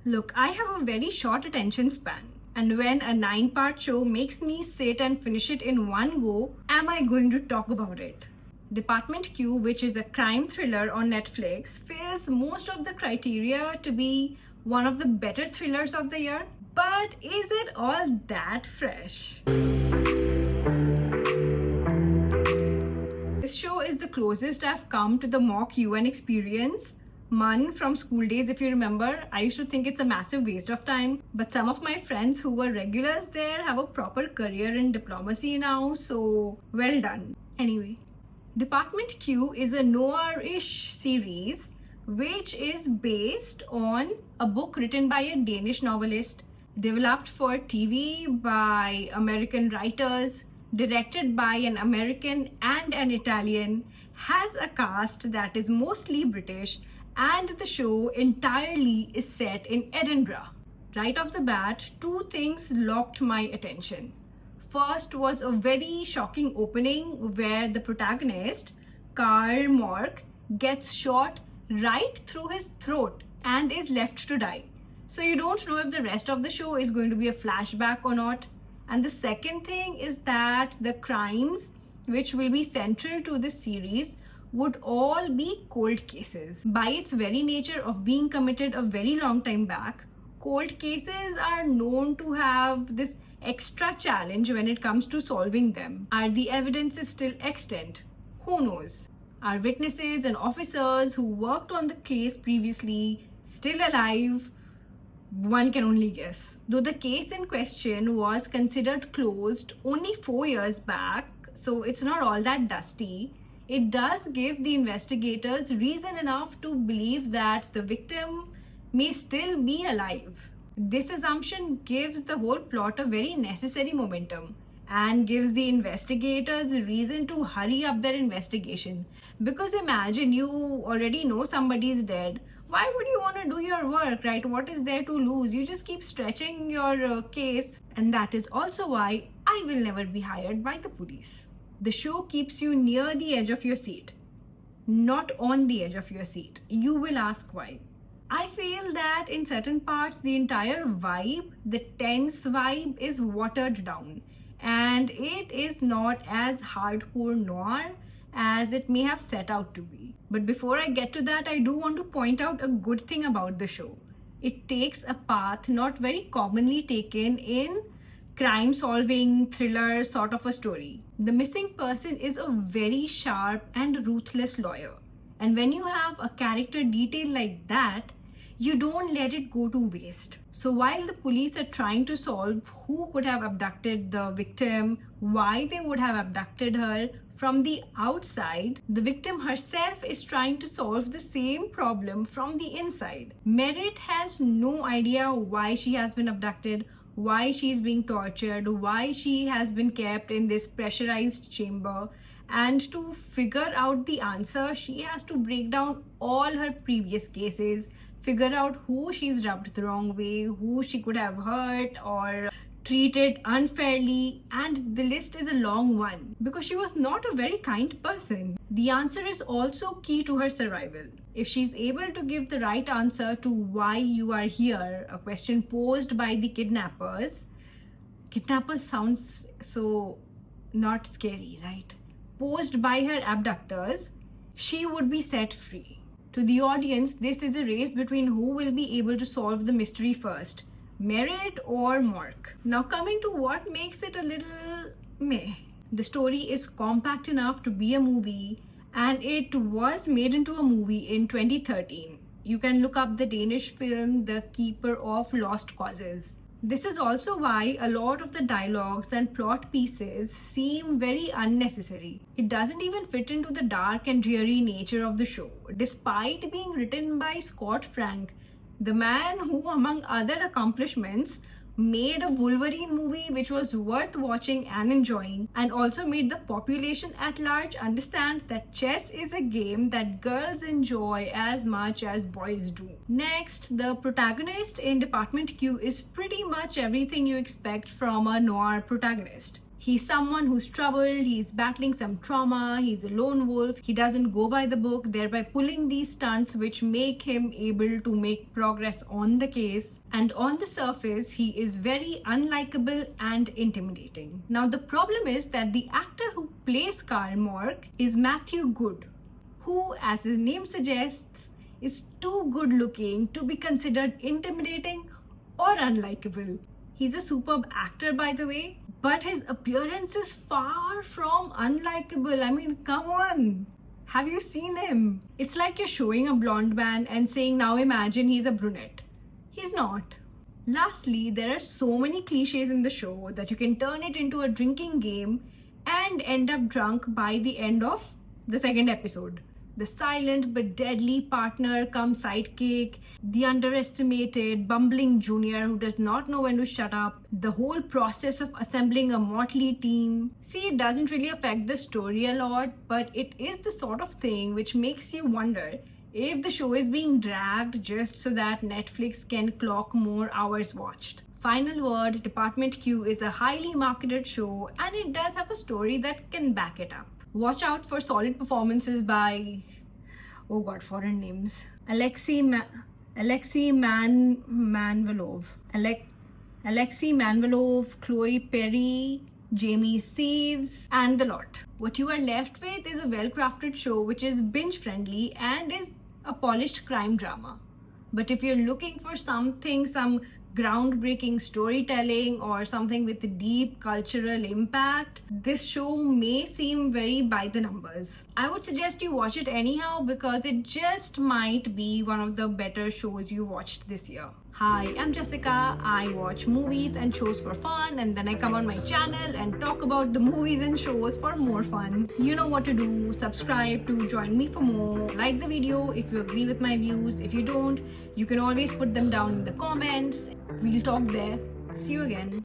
Look, I have a very short attention span. And when a 9-part show makes me sit and finish it in one go, am I going to talk about it? Department Q, which is a crime thriller on Netflix, fills most of the criteria to be one of the better thrillers of the year. But is it all that fresh? This show is the closest I've come to the mock UN experience. MUN from school days, if you remember, I used to think it's a massive waste of time. But some of my friends who were regulars there have a proper career in diplomacy now, so well done. Anyway, Department Q is a noir-ish series which is based on a book written by a Danish novelist, developed for TV by American writers, directed by an American and an Italian, has a cast that is mostly British, and the show entirely is set in Edinburgh. Right off the bat, two things locked my attention. First was a very shocking opening where the protagonist, Karl Mork, gets shot right through his throat and is left to die. So you don't know if the rest of the show is going to be a flashback or not. And the second thing is that the crimes which will be central to this series would all be cold cases. By its very nature of being committed a very long time back, cold cases are known to have this extra challenge when it comes to solving them. Are the evidences still extant? Who knows? Are witnesses and officers who worked on the case previously still alive? One can only guess. Though the case in question was considered closed only 4 years back, so it's not all that dusty, it does give the investigators reason enough to believe that the victim may still be alive. This assumption gives the whole plot a very necessary momentum and gives the investigators reason to hurry up their investigation. Because imagine you already know somebody is dead. Why would you want to do your work, right? What is there to lose? You just keep stretching your case. And that is also why I will never be hired by the police. The show keeps you near the edge of your seat, not on the edge of your seat. You will ask why. I feel that in certain parts, the entire vibe, the tense vibe, is watered down. And it is not as hardcore noir as it may have set out to be. But before I get to that, I do want to point out a good thing about the show. It takes a path not very commonly taken in crime-solving thriller sort of a story. The missing person is a very sharp and ruthless lawyer. And when you have a character detail like that, you don't let it go to waste. So while the police are trying to solve who could have abducted the victim, why they would have abducted her, from the outside, the victim herself is trying to solve the same problem from the inside. Merritt has no idea why she has been abducted, why she's being tortured, why she has been kept in this pressurized chamber. And to figure out the answer, she has to break down all her previous cases, figure out who she's rubbed the wrong way, who she could have hurt or treated unfairly, and the list is a long one because she was not a very kind person. The answer is also key to her survival. If she's able to give the right answer to why you are here, a question posed by the kidnappers sounds so not scary, right? Posed by her abductors, she would be set free. To the audience, this is a race between who will be able to solve the mystery first, Merritt or Mork. Now coming to what makes it a little meh. The story is compact enough to be a movie, and it was made into a movie in 2013. You can look up the Danish film The Keeper of Lost Causes. This is also why a lot of the dialogues and plot pieces seem very unnecessary. It doesn't even fit into the dark and dreary nature of the show, despite being written by Scott Frank, the man who, among other accomplishments, made a Wolverine movie which was worth watching and enjoying, and also made the population at large understand that chess is a game that girls enjoy as much as boys do. Next, the protagonist in Department Q is pretty much everything you expect from a noir protagonist. He's someone who's troubled, he's battling some trauma, he's a lone wolf, he doesn't go by the book, thereby pulling these stunts which make him able to make progress on the case. And on the surface, he is very unlikable and intimidating. Now, the problem is that the actor who plays Karl Mork is Matthew Good, who, as his name suggests, is too good looking to be considered intimidating or unlikable. He's a superb actor, by the way, but his appearance is far from unlikable. I mean, come on. Have you seen him? It's like you're showing a blonde man and saying, now imagine he's a brunette. He's not. Lastly, there are so many cliches in the show that you can turn it into a drinking game and end up drunk by the end of the second episode. The silent but deadly partner come sidekick, the underestimated, bumbling junior who does not know when to shut up, the whole process of assembling a motley team. See, it doesn't really affect the story a lot, but it is the sort of thing which makes you wonder if the show is being dragged just so that Netflix can clock more hours watched. Final word, Department Q is a highly marketed show and it does have a story that can back it up. Watch out for solid performances by, oh god, foreign names. Alexei Manvalov, Chloe Perry, Jamie Steves, and the lot. What you are left with is a well-crafted show which is binge-friendly and is a polished crime drama. But if you're looking for some groundbreaking storytelling or something with a deep cultural impact, this show may seem very by the numbers. I would suggest you watch it anyhow because it just might be one of the better shows you watched this year. Hi, I'm Jessica. I watch movies and shows for fun and then I come on my channel and talk about the movies and shows for more fun. You know what to do. Subscribe to join me for more. Like the video if you agree with my views. If you don't, you can always put them down in the comments. We'll talk there. See you again.